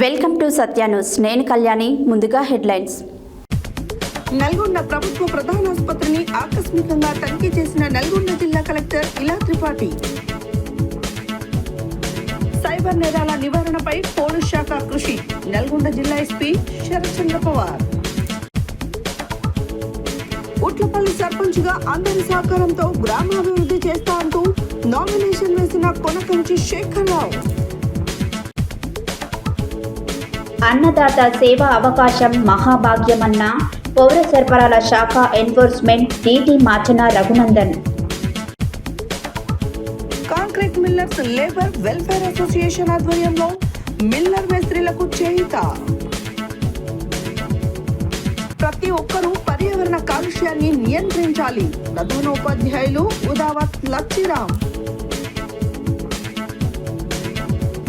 Welcome to Satya news. నేను కళ్యాణి. ముందుగా headlines. Nalgonda ప్రభుత్వ ప్రధానాసుపత్రిని ఆకస్మికంగా తనిఖీ చేసిన నల్గొండ జిల్లా కలెక్టర్ ఇలా త్రిపాఠి. సైబర్ నేరాల నివారణపై పోలీస్ శాఖ కృషి. నల్గొండ జిల్లా ఎస్పీ శరత్చంద్ర పవార్. ఉట్లపల్లి సర్పంచ్ గా అందరి సహకారంతో గ్రామాభివృద్ధి చేస్తా అంటూ నామినేషన్ వేసిన కొనకంచి శేఖర్రావు. అన్నదాత సేవ అవకాశం మహాభాగ్యమన్న పౌర సరఫరాల శాఖ enforcement DT Machana Raghunandan. Concrete millers labour welfare association ఆధ్వర్యంలో మిల్లర్ మేస్త్రీలకు చేయూత. ప్రతి ఒక్కరూ పర్యావరణ కాలుష్యాన్ని నియంత్రించాలి. ప్రధానోపాధ్యాయులు ఉదావత్ లచ్చిరామ్.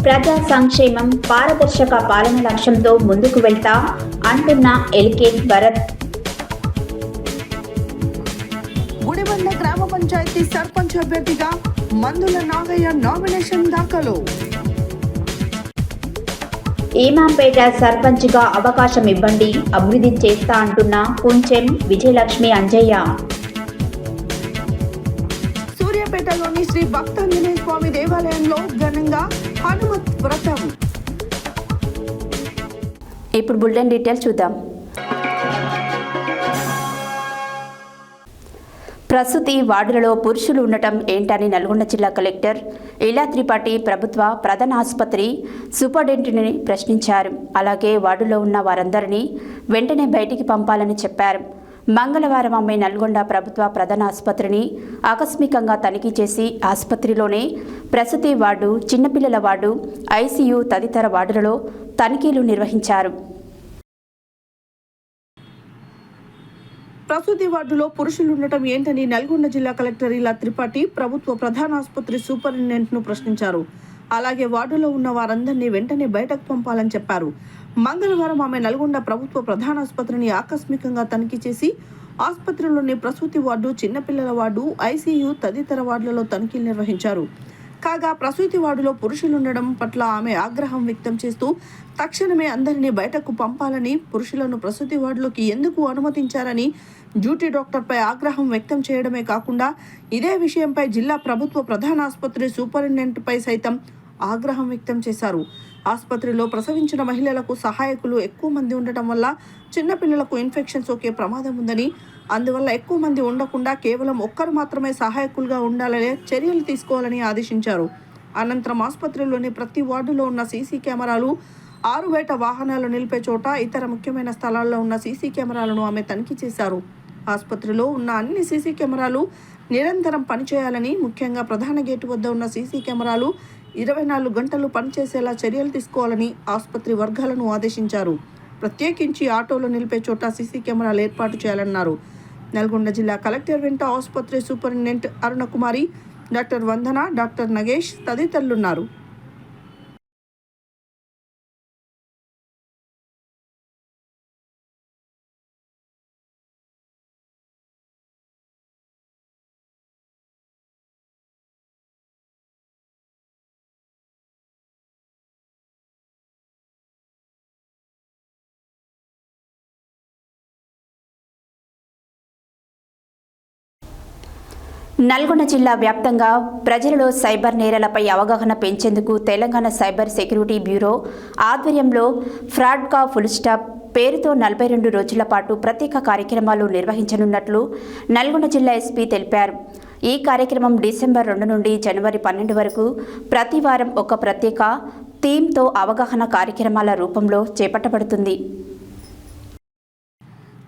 ప్రజా సంక్షేమం పారదర్శక పాలన లక్ష్యంతో ముందుకు వెళ్తా అంటున్న ఎల్కే భరత్. గుడిబండ గ్రామ పంచాయతీ సర్పంచ్ అభ్యర్థిగా మందుల నాగయ్య నామినేషన్ దాఖలు. ఈమాంపేట సర్పంచ్గా అవకాశం ఇవ్వండి, అభివృద్ధి చేస్తా అంటున్న కుంచెం విజయలక్ష్మి అంజయ్య. సూర్యాపేటలోని శ్రీ భక్తాంజనేయ స్వామి దేవాలయంలో ఘనంగా హనుమత్ వ్రతం. ఇప్పుడు బులెటిన్ డీటెయిల్స్ చూద్దాం. ప్రసూతి వార్డులలో పురుషులు ఉండటం ఏంటని నల్గొండ జిల్లా కలెక్టర్ ఇలా త్రిపాఠి ప్రభుత్వ ప్రధాన ఆసుపత్రి సూపరింటెండెంట్ని ప్రశ్నించారు. అలాగే వార్డులో ఉన్న వారందరినీ వెంటనే బయటికి పంపాలని చెప్పారు. మంగళవారం ఆమె నల్గొండ ప్రభుత్వ ప్రధాన ఆసుపత్రిని ఆకస్మికంగా తనిఖీ చేసి ఆసుపత్రిలోనే ప్రసూతి వార్డు, చిన్నపిల్లల వార్డు, ఐసీయూ తదితర వార్డులలో తనిఖీలు నిర్వహించారు. ప్రసూతి వార్డులో పురుషులు ఉండటం ఏంటని నల్గొండ జిల్లా కలెక్టర్ ఇలా త్రిపాఠి ప్రభుత్వ ప్రధాన ఆసుపత్రి సూపరింటెండెంట్ను ప్రశ్నించారు. అలాగే వార్డులో ఉన్న వారందరినీ వెంటనే బయటకు పంపాలని చెప్పారు. మంగళవారం ఆమె నల్గొండ ప్రభుత్వ ప్రధాన ఆసుపత్రిని ఆకస్మికంగా తనిఖీ చేసి ఆసుపత్రిలోని ప్రసూతి వార్డు, చిన్నపిల్లల వార్డు, ఐసీయూ తదితర వార్డులలో తనిఖీలు నిర్వహించారు. కాగా ప్రసూతి వార్డులో పురుషులు ఉండడం పట్ల ఆమె ఆగ్రహం వ్యక్తం చేస్తూ తక్షణమే అందరినీ బయటకు పంపాలని, పురుషులను ప్రసూతి వార్డులోకి ఎందుకు అనుమతించారని డ్యూటీ డాక్టర్పై ఆగ్రహం వ్యక్తం చేయడమే కాకుండా ఇదే విషయంపై జిల్లా ప్రభుత్వ ప్రధాన ఆసుపత్రి సూపరింటెండెంట్పై సైతం ఆగ్రహం వ్యక్తం చేశారు. ఆసుపత్రిలో ప్రసవించిన మహిళలకు సహాయకులు ఎక్కువ మంది ఉండటం వల్ల చిన్నపిల్లలకు ఇన్ఫెక్షన్ సోకే ప్రమాదం ఉందని, అందువల్ల ఎక్కువ మంది ఉండకుండా కేవలం ఒక్కరు మాత్రమే సహాయకులుగా ఉండాలనే చర్యలు తీసుకోవాలని ఆదేశించారు. అనంతరం ఆసుపత్రిలోని ప్రతి వార్డులో ఉన్న సీసీ కెమెరాలు, ఆరుబయట వాహనాలు నిలిపే చోట, ఇతర ముఖ్యమైన స్థలాల్లో ఉన్న సీసీ కెమెరాలను ఆమె తనిఖీ చేశారు. ఆసుపత్రిలో ఉన్న అన్ని సీసీ కెమెరాలు నిరంతరం పనిచేయాలని, ముఖ్యంగా ప్రధాన గేటు వద్ద ఉన్న సీసీ కెమెరాలు 24 గంటలు పనిచేసేలా చర్యలు తీసుకోవాలని ఆసుపత్రి వర్గాలను ఆదేశించారు. ప్రత్యేకించి ఆటోలు నిలిపే చోట సీసీ కెమెరాలు ఏర్పాటు చేయాలన్నారు. నల్గొండ జిల్లా కలెక్టర్ వెంట ఆసుపత్రి సూపరింటెండెంట్ అరుణకుమారి, డాక్టర్ వందన, డాక్టర్ నగేష్ తదితరులున్నారు. నల్గొండ జిల్లా వ్యాప్తంగా ప్రజలలో సైబర్ నేరాలపై అవగాహన పెంచేందుకు తెలంగాణ సైబర్ సెక్యూరిటీ బ్యూరో ఆధ్వర్యంలో ఫ్రాడ్గా ఫుల్ స్టాప్ పేరుతో 42 రోజుల పాటు ప్రత్యేక కార్యక్రమాలు నిర్వహించనున్నట్లు నల్గొండ జిల్లా ఎస్పీ తెలిపారు. ఈ కార్యక్రమం డిసెంబర్ 2 నుండి జనవరి 12 వరకు ప్రతి వారం ఒక ప్రత్యేక థీమ్తో అవగాహన కార్యక్రమాల రూపంలో చేపట్టబడుతుంది.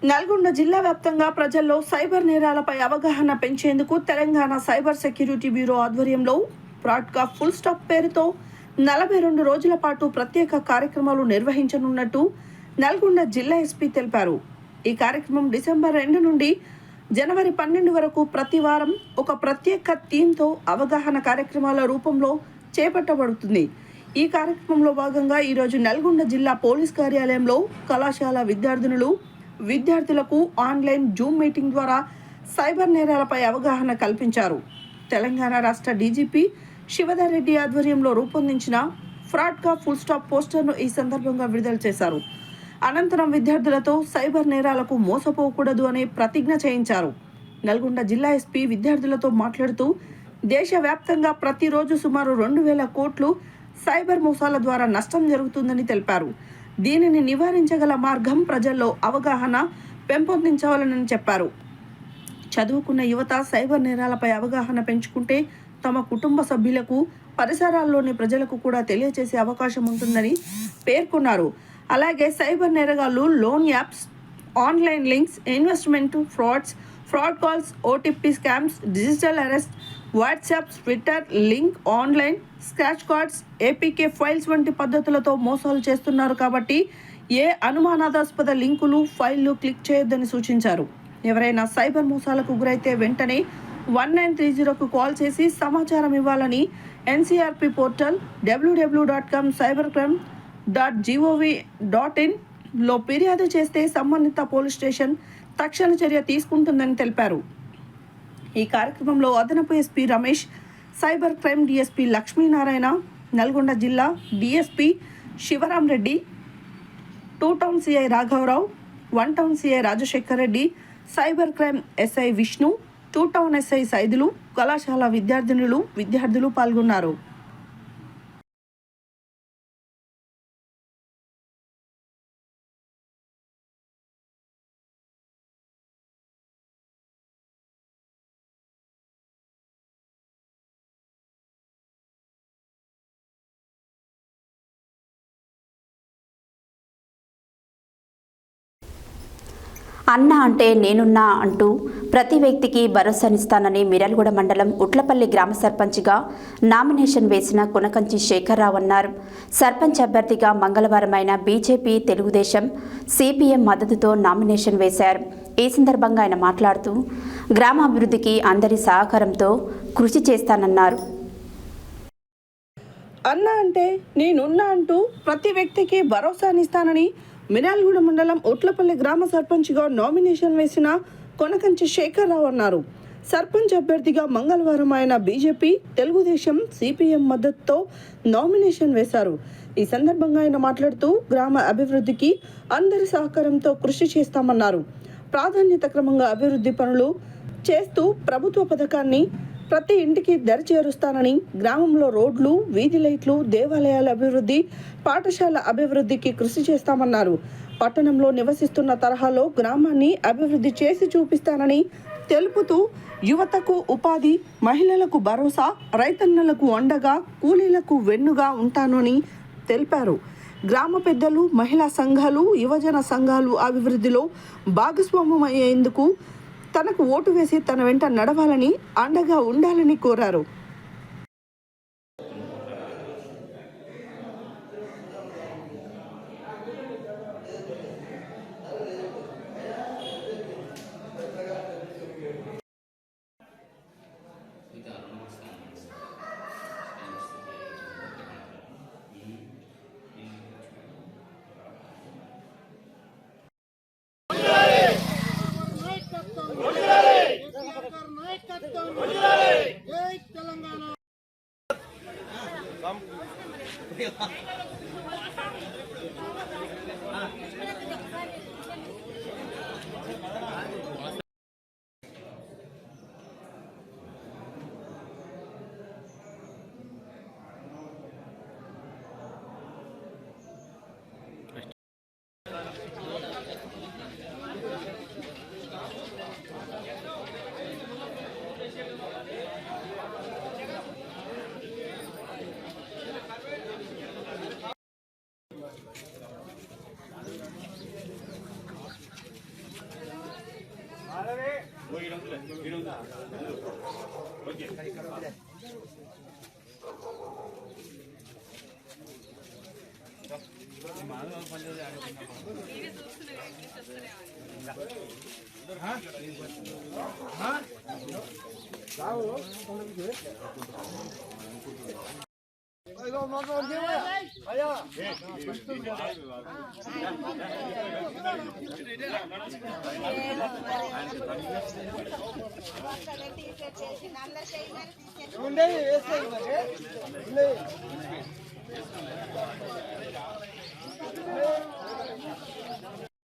నల్గొండ జిల్లా వ్యాప్తంగా ప్రజల్లో సైబర్ నేరాలపై అవగాహన పెంచేందుకు తెలంగాణ సైబర్ సెక్యూరిటీ బ్యూరో ఆధ్వర్యంలో ఫ్రాడ్గా ఫుల్ స్టాప్ పేరుతో 42 రోజుల పాటు ప్రత్యేక కార్యక్రమాలు నిర్వహించనున్నట్టు నల్గొండ జిల్లా ఎస్పీ తెలిపారు. ఈ కార్యక్రమం డిసెంబర్ 2 నుండి జనవరి 12 వరకు ప్రతి వారం ఒక ప్రత్యేక థీమ్తో అవగాహన కార్యక్రమాల రూపంలో చేపట్టబడుతుంది. ఈ కార్యక్రమంలో భాగంగా ఈరోజు నల్గొండ జిల్లా పోలీస్ కార్యాలయంలో కళాశాల విద్యార్థులకు ఆన్లైన్ జూమ్ మీటింగ్ ద్వారా సైబర్ నేరాలపై అవగాహన కల్పించారు. తెలంగాణ రాష్ట్ర డీజీపీ శివధర్ రెడ్డి ఆధ్వర్యంలో రూపొందించిన ఫ్రాడ్గా ఫుల్ స్టాప్ పోస్టర్ను ఈ సందర్భంగా విడుదల చేశారు. అనంతరం విద్యార్థులతో సైబర్ నేరాలకు మోసపోకూడదు అనే ప్రతిజ్ఞ చేయించారు. నల్గొండ జిల్లా ఎస్పీ విద్యార్థులతో మాట్లాడుతూ దేశవ్యాప్తంగా ప్రతిరోజు సుమారు 2,000 కోట్లు సైబర్ మోసాల ద్వారా నష్టం జరుగుతుందని తెలిపారు. దీనిని నివారించగల మార్గం ప్రజల్లో అవగాహన పెంపొందించాలని చెప్పారు. చదువుకున్న యువత సైబర్ నేరాలపై అవగాహన పెంచుకుంటే తమ కుటుంబ సభ్యులకు, పరిసరాల్లోని ప్రజలకు కూడా తెలియజేసే అవకాశం ఉంటుందని పేర్కొన్నారు. అలాగే సైబర్ నేరగాళ్లు loan apps, online links, investment frauds, fraud calls, OTP scams, digital arrest, WhatsApp, Twitter, link, online scratch cards, APK files వంటి పద్ధతులతో మోసాలు చేస్తున్నారు. కాబట్టి ఏ అనుమానాస్పద లింకులు, ఫైళ్లు క్లిక్ చేయొద్దని సూచించారు. ఎవరైనా సైబర్ మోసాలకు గురైతే వెంటనే 1930కు కాల్ చేసి సమాచారం ఇవ్వాలని ఎన్సీఆర్పీ పోర్టల్ www.cybercrime.gov.in లో ఫిర్యాదు చేస్తే సంబంధిత పోలీస్ స్టేషన్ తక్షణ చర్య తీసుకుంటుందని తెలిపారు. ఈ కార్యక్రమంలో అదనపు SP Ramesh, cyber crime DSP Lakshminarayana, Nalgonda జిల్లా DSP Shivaram Reddy, 2 town CI రాఘవరావు, 1 town CI Rajasekhar Reddy, cyber crime SI Vishnu, 2 town SI Saidulu, కళాశాల విద్యార్థులు పాల్గొన్నారు. అన్న అంటే నేనున్నా అంటూ ప్రతి వ్యక్తికి భరోసానిస్తానని మిర్యాలగూడ మండలం ఉట్లపల్లి గ్రామ సర్పంచ్గా నామినేషన్ వేసిన కొనకంచి శేఖర్రావు అన్నారు. సర్పంచ్ అభ్యర్థిగా మంగళవారమైన బీజేపీ, తెలుగుదేశం, సిపిఎం మద్దతుతో నామినేషన్ వేశారు. ఈ సందర్భంగా ఆయన మాట్లాడుతూ గ్రామాభివృద్ధికి అందరి సహకారంతో కృషి చేస్తానన్నారు. అన్న అంటే నేనున్నా అంటూ ప్రతి వ్యక్తికి భరోసానిస్తానని మిర్యాలగూడ మండలం ఉట్లపల్లి గ్రామ సర్పంచ్గా నామినేషన్ వేసిన కొనకంచి శేఖర్రావు అన్నారు. సర్పంచ్ అభ్యర్థిగా మంగళవారం ఆయన బీజేపీ, తెలుగుదేశం, సిపిఎం మద్దతుతో నామినేషన్ వేశారు. ఈ సందర్భంగా ఆయన మాట్లాడుతూ గ్రామ అభివృద్ధికి అందరి సహకారంతో కృషి చేస్తామన్నారు. ప్రాధాన్యత క్రమంగా అభివృద్ధి పనులు చేస్తూ ప్రభుత్వ పథకాన్ని ప్రతి ఇంటికి దరిచేరుస్తానని, గ్రామంలో రోడ్లు, వీధి లైట్లు, దేవాలయాల అభివృద్ధి, పాఠశాల అభివృద్ధికి కృషి చేస్తామన్నారు. పట్టణంలో నివసిస్తున్న తరహాలో గ్రామాన్ని అభివృద్ధి చేసి చూపిస్తానని తెలుపుతూ యువతకు ఉపాధి, మహిళలకు భరోసా, రైతన్నలకు అండగా, కూలీలకు వెన్నుగా ఉంటాను అని తెలిపారు. గ్రామ పెద్దలు, మహిళా సంఘాలు, యువజన సంఘాలు అభివృద్ధిలో భాగస్వామ్యమయ్యేందుకు తనకు ఓటు వేసి తన వెంట నడవాలని, అండగా ఉండాలని కోరారు.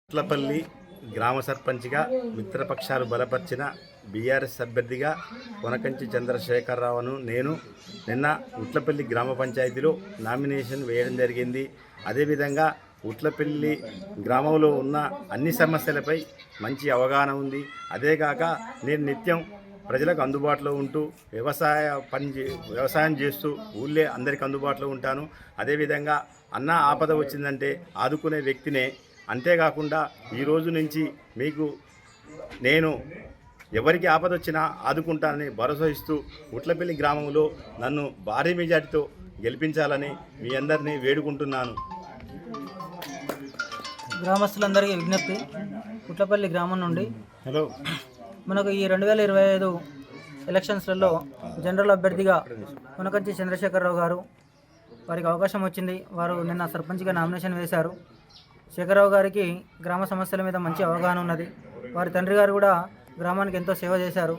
ఉట్లపల్లి గ్రామ సర్పంచ్గా మిత్రపక్షాలు బలపరిచిన బీఆర్ఎస్ అభ్యర్థిగా కొనకంచి చంద్రశేఖరరావును నేను నిన్న ఉట్లపల్లి గ్రామ పంచాయతీలో నామినేషన్ వేయడం జరిగింది. అదేవిధంగా ఉట్లపల్లి గ్రామంలో ఉన్న అన్ని సమస్యలపై మంచి అవగాహన ఉంది. అదేగాక నేను నిత్యం ప్రజలకు అందుబాటులో ఉంటూ వ్యవసాయం చేస్తూ ఊళ్ళే అందరికి అందుబాటులో ఉంటాను. అదేవిధంగా అన్న ఆపద వచ్చిందంటే ఆదుకునే వ్యక్తినే. అంతేకాకుండా ఈరోజు నుంచి మీకు నేను ఎవరికి ఆపద వచ్చినా ఆదుకుంటానని భరోసా ఇస్తూ ఉట్లపల్లి గ్రామంలో నన్ను భారీ మెజార్టీతో గెలిపించాలని మీ అందరినీ వేడుకుంటున్నాను. గ్రామస్తులందరికీ విజ్ఞప్తి. ఉట్లపల్లి గ్రామం నుండి హలో మనకు ఈ 2025 ఎలక్షన్స్లలో జనరల్ అభ్యర్థిగా కొనకంచి చంద్రశేఖరరావు గారు వారికి అవకాశం వచ్చింది. వారు నిన్న సర్పంచ్గా నామినేషన్ వేశారు. శేఖరరావు గారికి గ్రామ సమస్యల మీద మంచి అవగాహన ఉన్నది. వారి తండ్రి గారు కూడా గ్రామానికి ఎంతో సేవ చేశారు.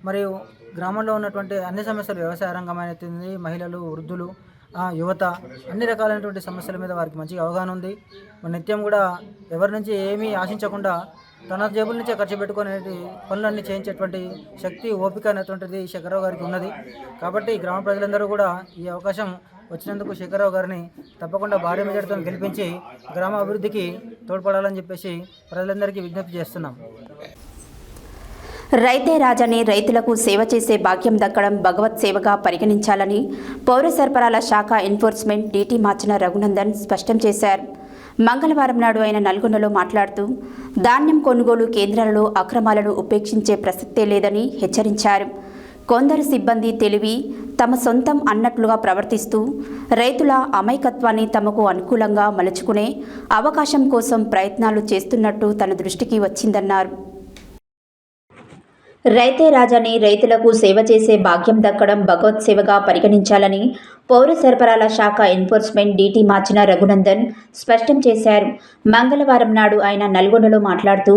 మరియు గ్రామంలో ఉన్నటువంటి అన్ని సమస్యలు, వ్యవసాయ రంగమైనది, మహిళలు, వృద్ధులు, యువత, అన్ని రకాలైనటువంటి సమస్యల మీద వారికి మంచి అవగాహన ఉంది. నిత్యం కూడా ఎవరి నుంచి ఏమీ ఆశించకుండా తన జేబుల నుంచే ఖర్చు పెట్టుకునే పనులన్నీ చేయించేటువంటి శక్తి, ఓపిక అనేటువంటిది శేఖరరావు గారికి ఉన్నది. కాబట్టి గ్రామ ప్రజలందరూ కూడా ఈ అవకాశం వచ్చినందుకు శేఖరరావు గారిని తప్పకుండా భారీ మెజార్టీతో గెలిపించి గ్రామ అభివృద్ధికి తోడ్పడాలని చెప్పేసి ప్రజలందరికీ విజ్ఞప్తి చేస్తున్నాం. రైతే రాజని, రైతులకు సేవ చేసే భాగ్యం దక్కడం భగవత్ సేవగా పరిగణించాలని పౌర సరఫరాల శాఖ ఎన్ఫోర్స్మెంట్ డీటీ మార్చిన రఘునందన్ స్పష్టం చేశారు. మంగళవారం నాడు ఆయన నల్గొండలో మాట్లాడుతూ ధాన్యం కొనుగోలు కేంద్రాలలో అక్రమాలను ఉపేక్షించే ప్రసక్తే లేదని హెచ్చరించారు. కొందరు సిబ్బంది తెలివి తమ సొంతం అన్నట్లుగా ప్రవర్తిస్తూ రైతుల అమాయకత్వాన్ని తమకు అనుకూలంగా మలుచుకునే అవకాశం కోసం ప్రయత్నాలు చేస్తున్నట్టు తన దృష్టికి వచ్చిందన్నారు. రైతే రాజని, రైతులకు సేవ చేసే భాగ్యం దక్కడం భగవత్ సేవగా పరిగణించాలని పౌర సరఫరాల శాఖ ఎన్ఫోర్స్మెంట్ డీటీ మార్చిన రఘునందన్ స్పష్టం చేశారు. మంగళవారం నాడు ఆయన నల్గొండలో మాట్లాడుతూ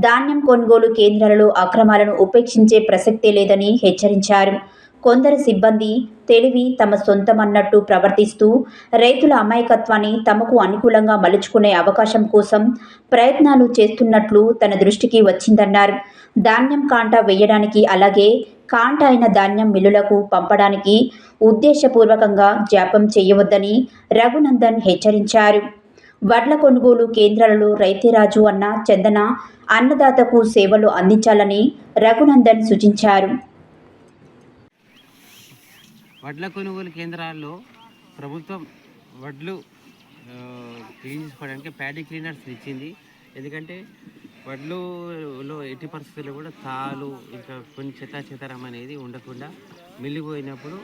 ధాన్యం కొనుగోలు కేంద్రాలలో అక్రమాలను ఉపేక్షించే ప్రసక్తే లేదని హెచ్చరించారు. కొందరు సిబ్బంది తెలివి తమ సొంతమన్నట్టు ప్రవర్తిస్తూ రైతుల అమాయకత్వాన్ని తమకు అనుకూలంగా మలుచుకునే అవకాశం కోసం ప్రయత్నాలు చేస్తున్నట్లు తన దృష్టికి వచ్చిందన్నారు. ధాన్యం కాంటా వేయడానికి, అలాగే కాంటా అయిన ధాన్యం మిల్లులకు పంపడానికి ఉద్దేశపూర్వకంగా జాప్యం చేయవద్దని రఘునందన్ హెచ్చరించారు. వడ్ల కొనుగోలు కేంద్రాలలో రైతేరాజు అన్న చందన అన్నదాతకు సేవలు అందించాలని రఘునందన్ సూచించారు. వడ్ల కొనుగోలు కేంద్రాల్లో ప్రభుత్వం వడ్లు క్లీన్ చేసుకోవడానికి ప్యాడీ క్లీనర్స్ ఇచ్చింది. ఎందుకంటే వడ్లులో ఎట్టి పరిస్థితుల్లో కూడా తాలు ఇంకా కొన్ని చెత్తాచెదారం అనేది ఉండకుండా మిల్లిపోయినప్పుడు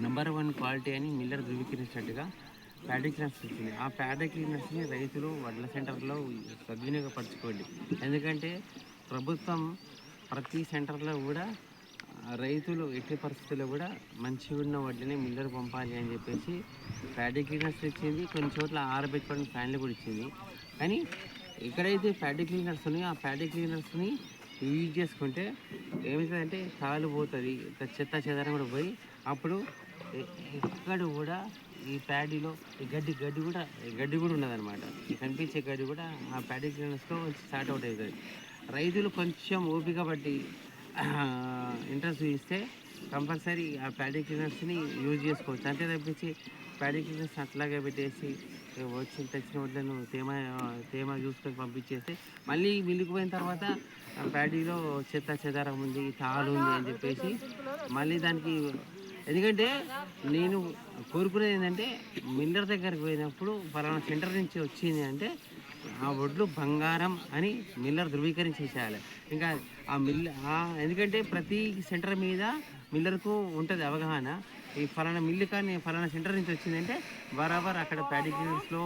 నెంబర్ 1 క్వాలిటీ అని మిల్లర్ ధృవీకరించినట్టుగా ప్యాడీ క్లీనర్స్ ఇచ్చింది. ఆ ప్యాడీ క్లీనర్స్ని రైతులు వడ్ల సెంటర్లో సద్వినియోగపరచుకోండి. ఎందుకంటే ప్రభుత్వం ప్రతి సెంటర్లో కూడా రైతులు ఎట్టి పరిస్థితుల్లో కూడా మంచిగా ఉన్న వడ్లని మిల్లర్ పంపాలి అని చెప్పేసి ప్యాడీ క్లీనర్స్ ఇచ్చింది. కొన్ని చోట్ల ఆరబెట్టుకోవడానికి ఫ్యాన్లు కూడా ఇచ్చింది. కానీ ఎక్కడైతే ప్యాడీ క్లీనర్స్ ఉన్నాయో ఆ ప్యాడీ క్లీనర్స్ని యూజ్ చేసుకుంటే ఏమవుతుందంటే తాలు పోతుంది, చెత్త చెదారం కూడా పోయి అప్పుడు ఎక్కడ కూడా ఈ ప్యాడీలో ఈ గడ్డి కూడా ఉన్నదన్నమాట. కనిపించే గడ్డి కూడా ఆ ప్యాడీ క్లీనర్స్తో స్టార్ట్ అవుట్ అవుతుంది. రైతులు కొంచెం ఓపిక బట్టి ఇంట్రెస్ట్ చూపిస్తే కంపల్సరీ ఆ ప్యాడీ క్లీనర్స్ని యూజ్ చేసుకోవచ్చు. అంతే తప్పించి ప్యాడీ క్లీనర్స్ అట్లాగే పెట్టేసి తెచ్చిన వడ్లను తేమ చూసుకొని పంపించేస్తే మళ్ళీ మిల్లుకు పోయిన తర్వాత ప్యాడీలో చెత్త చెదారం ఉంది, తాలు ఉంది అని చెప్పేసి మళ్ళీ దానికి. ఎందుకంటే నేను కోరుకునేది ఏంటంటే మిల్లర్ దగ్గరికి పోయినప్పుడు ఫలానా సెంటర్ నుంచి వచ్చింది అంటే ఆ వడ్లు బంగారం అని మిల్లర్ ధృవీకరించేసేయాలి. ఇంకా ఆ ఎందుకంటే ప్రతి సెంటర్ మీద మిల్లర్కు ఉంటుంది అవగాహన. ఈ ఫలానా మిల్లు కానీ ఫలానా సెంటర్ నుంచి వచ్చిందంటే బరాబర్ అక్కడ ప్యాడీ క్లీనర్స్లో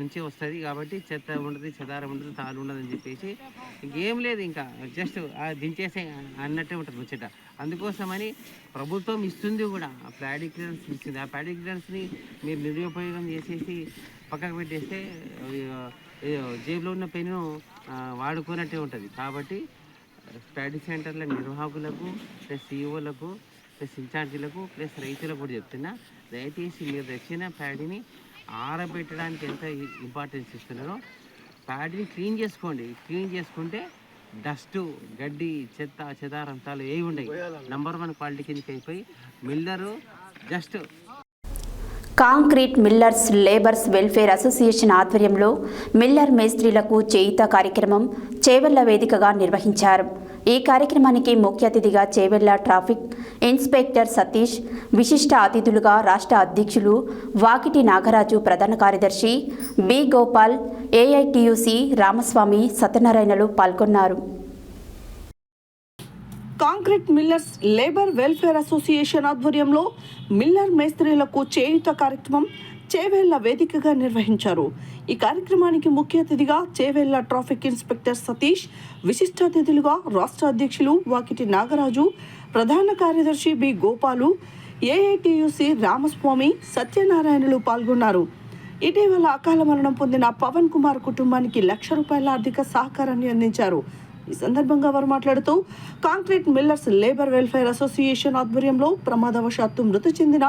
నుంచే వస్తుంది. కాబట్టి చెత్త ఉండదు, చెదారం ఉండదు, తాలు ఉండదు అని చెప్పేసి ఇంకేం లేదు, ఇంకా జస్ట్ దించేసే అన్నట్టే ఉంటుంది ముచ్చట. అందుకోసమని ప్రభుత్వం ఇస్తుంది కూడా, ఆ ప్యాడీ క్లీనర్స్ ఇస్తుంది. ఆ ప్యాడీ క్లీనర్స్ని మీరు నిరుపయోగం చేసేసి పక్కకు పెట్టేస్తే జేబులో ఉన్న పెన్ను వాడుకున్నట్టే ఉంటుంది. కాబట్టి ప్యాడీ సెంటర్ల నిర్వాహకులకు ప్లస్ సీఈఓలకు ప్లస్ ఇన్ఛార్జీలకు ప్లస్ రైతులకు కూడా చెప్తున్నా, దయచేసి మీరు తెచ్చిన ప్యాడీని ఆరబెట్టడానికి ఎంత ఇంపార్టెన్స్ ఇస్తున్నారో ప్యాడీని క్లీన్ చేసుకోండి. క్లీన్ చేసుకుంటే డస్ట్, గడ్డి, చెదారంతాలు ఏవి ఉండవు. నంబర్ 1 క్వాలిటీ కిందకి అయిపోయి miller just concrete millers labours welfare association ఆధ్వర్యంలో మిల్లర్ మేస్త్రీలకు చేయూత కార్యక్రమం చేవెళ్ల వేదికగా నిర్వహించారు. ఈ కార్యక్రమానికి ముఖ్య అతిథిగా చేవెళ్ల ట్రాఫిక్ ఇన్స్పెక్టర్ సతీష్, విశిష్ట అతిథులుగా రాష్ట్ర అధ్యక్షులు వాకిటి నాగరాజు, ప్రధాన కార్యదర్శి బి గోపాల్, ఏఐటియుసి రామస్వామి, సత్యనారాయణలు పాల్గొన్నారు. Concrete millers labour welfare association ఆధ్వర్యంలో మిల్లర్ మేస్త్రీలకు చేయూత కార్యక్రమం చేవెళ్ల వేదికగా నిర్వహించారు. ఈ కార్యక్రమానికి ముఖ్య అతిథిగా చేవెళ్ల ట్రాఫిక్ ఇన్స్పెక్టర్ సతీష్, విశిష్ట అతిథులుగా రాష్ట్ర అధ్యక్షులు వాకిటి నాగరాజు, ప్రధాన కార్యదర్శి బి గోపాలు, ఏఐటియుసి రామస్వామి, సత్యనారాయణలు పాల్గొన్నారు. ఇటీవల అకాల మరణం పొందిన పవన్ కుమార్ కుటుంబానికి ₹1,00,000 ఆర్థిక సహకారాన్ని అందించారు. ఈ సందర్భంగా వారు మాట్లాడుతూ concrete millers labour welfare association ఆధ్వర్యంలో ప్రమాదవశాత్తు మృతి చెందిన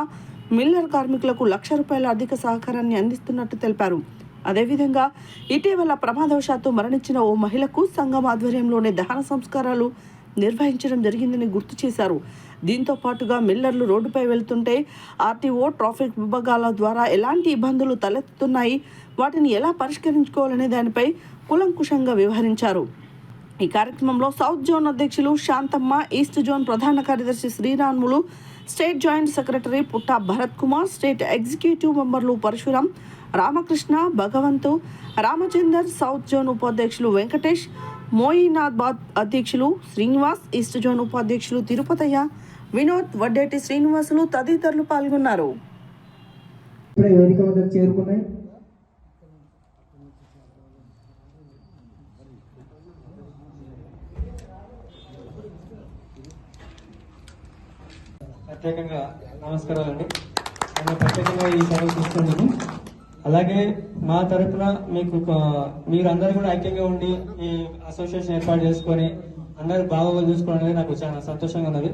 మిల్లర్ కార్మికులకు ₹1,00,000 ఆర్థిక సహకారాన్ని అందిస్తున్నట్టు తెలిపారు. అదేవిధంగా ఇటీవల ప్రమాదవశాత్తు మరణించిన ఓ మహిళకు సంఘం ఆధ్వర్యంలోనే దహన సంస్కారాలు నిర్వహించడం జరిగిందని గుర్తు చేశారు. దీంతో పాటుగా మిల్లర్లు రోడ్డుపై వెళ్తుంటే ఆర్టీఓ, ట్రాఫిక్ విభాగాల ద్వారా ఎలాంటి ఇబ్బందులు తలెత్తుతున్నాయి, వాటిని ఎలా పరిష్కరించుకోవాలనే దానిపై కూలంకుషంగా వ్యవహరించారు. ఈ కార్యక్రమంలో సౌత్ జోన్ అధ్యక్షులు శాంతమ్మ, ఈస్ట్ జోన్ ప్రధాన కార్యదర్శి శ్రీరాములు, స్టేట్ జాయింట్ సెక్రటరీ పుట్ట భరత్ కుమార్, స్టేట్ ఎగ్జిక్యూటివ్ మెంబర్లు పరశురాం, రామకృష్ణ, భగవంతు, రామచందర్, సౌత్ జోన్ ఉపాధ్యక్షులు వెంకటేష్, మోయినాబాద్ అధ్యక్షులు శ్రీనివాస్, ఈస్ట్ జోన్ ఉపాధ్యక్షులు తిరుపతయ్య, వినోద్, వడ్డేటి శ్రీనివాసులు తదితరులు పాల్గొన్నారు. ప్రత్యేకంగా నమస్కారాలండి. ప్రత్యేకంగా ఈ సెలవు తీసుకున్నాను. అలాగే మా తరఫున మీకు మీరందరూ కూడా ఐక్యంగా ఉండి ఈ అసోసియేషన్ ఏర్పాటు చేసుకొని అందరూ బాగోగులు చూసుకోవడం అనేది నాకు చాలా సంతోషంగా ఉన్నది.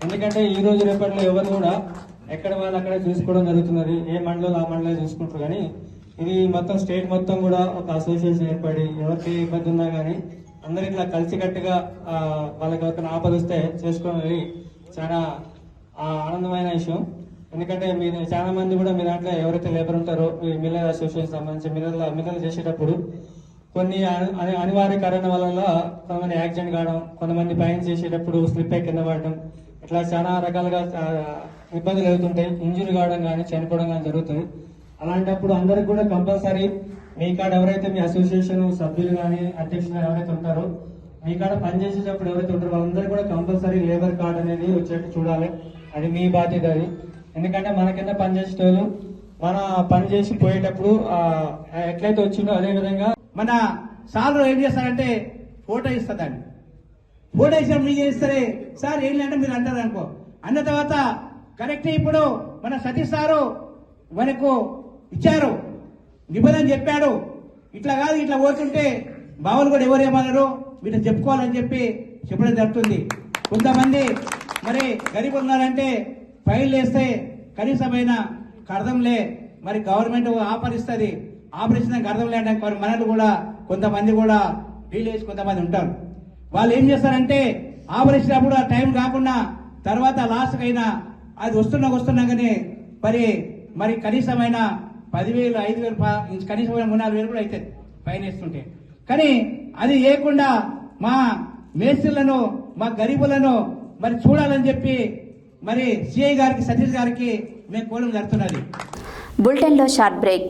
ఎందుకంటే ఈ రోజు రేపట్లో ఎవరు కూడా ఎక్కడ వాళ్ళు అక్కడే చూసుకోవడం జరుగుతున్నది. ఏ మండలం ఆ మండలం చూసుకుంటారు. కానీ ఇది మొత్తం స్టేట్ మొత్తం కూడా ఒక అసోసియేషన్ ఏర్పడి ఎవరికి ఇబ్బంది ఉన్నా కానీ అందరు ఇట్లా కలిసికట్టుగా వాళ్ళకి ఒక ఆపద వస్తే చేసుకోవడం చాలా ఆనందమైన విషయం. ఎందుకంటే మీరు చాలా మంది కూడా మీ దాంట్లో ఎవరైతే లేబర్ ఉంటారో ఈ మిల్లర్ అసోసియేషన్ సంబంధించి మిల్లర్లు చేసేటప్పుడు కొన్ని అనివార్య కారణాల వల్ల కొంతమంది యాక్సిడెంట్ కావడం, కొంతమంది పైన చేసేటప్పుడు స్లిప్ అయి కింద పడడం, ఇట్లా చాలా రకాలుగా ఇబ్బందులు అవుతుంటాయి. ఇంజురీ కావడం కానీ చనిపోవడం కానీ జరుగుతుంది. అలాంటప్పుడు అందరికి కూడా కంపల్సరీ మీ కాడ ఎవరైతే మీ అసోసియేషన్ సభ్యులు కానీ అధ్యక్షులు ఎవరైతే ఉంటారో మీ కాడ పనిచేసేటప్పుడు ఎవరైతే ఉంటారో వాళ్ళందరూ కూడా కంపల్సరీ లేబర్ కార్డ్ అనేది వచ్చేట్టు చూడాలి. అది మీ బాధ్యత. అది ఎందుకంటే మన కింద పనిచేసేటోళ్ళు మన పని చేసి పోయేటప్పుడు ఎట్లయితే వచ్చిందో అదే విధంగా మన సార్లు ఏం చేస్తారంటే ఫోటో ఇస్తుందండి. ఫోటో ఇచ్చినప్పుడు మీరు చేస్తారే సార్ ఏం లేదంటే మీరు అంటారు అనుకో. అన్న తర్వాత కరెక్ట్ ఇప్పుడు మన సతీష్ సారు మనకు ఇచ్చారు, నిబంధన చెప్పాడు. ఇట్లా కాదు ఇట్లా పోతుంటే బావులు కూడా ఎవరేమన్నారు వీళ్ళు చెప్పుకోవాలని చెప్పి చెప్పడం జరుగుతుంది. కొంతమంది మరి గరీబ్ ఉన్నారంటే ఫైల్ వేస్తే కనీసమైన అర్థంలే, మరి గవర్నమెంట్ ఆపరిస్తుంది, ఆపరేషన్ అర్థం లేడానికి మరి మనలు కూడా కొంతమంది కూడా డీలేజ్ కొంతమంది ఉంటారు. వాళ్ళు ఏం చేస్తారంటే ఆపరేషన్ అప్పుడు ఆ టైం కాకుండా తర్వాత లాస్ట్ అయినా అది వస్తున్నాగానే మరి కనీసమైన 10,000, 5,000, కనీసమైన 3-4 వేలు కూడా అవుతుంది ఫైన్ వేస్తుంటే. కానీ అది లేకుండా మా మేస్త్రులను మా గరీబులను మరి చూడాలని చెప్పి మరి సిఐ గారికి సతీష్ గారికి మేము కోరడం జరుగుతున్నది. బులెటిన్లో short break.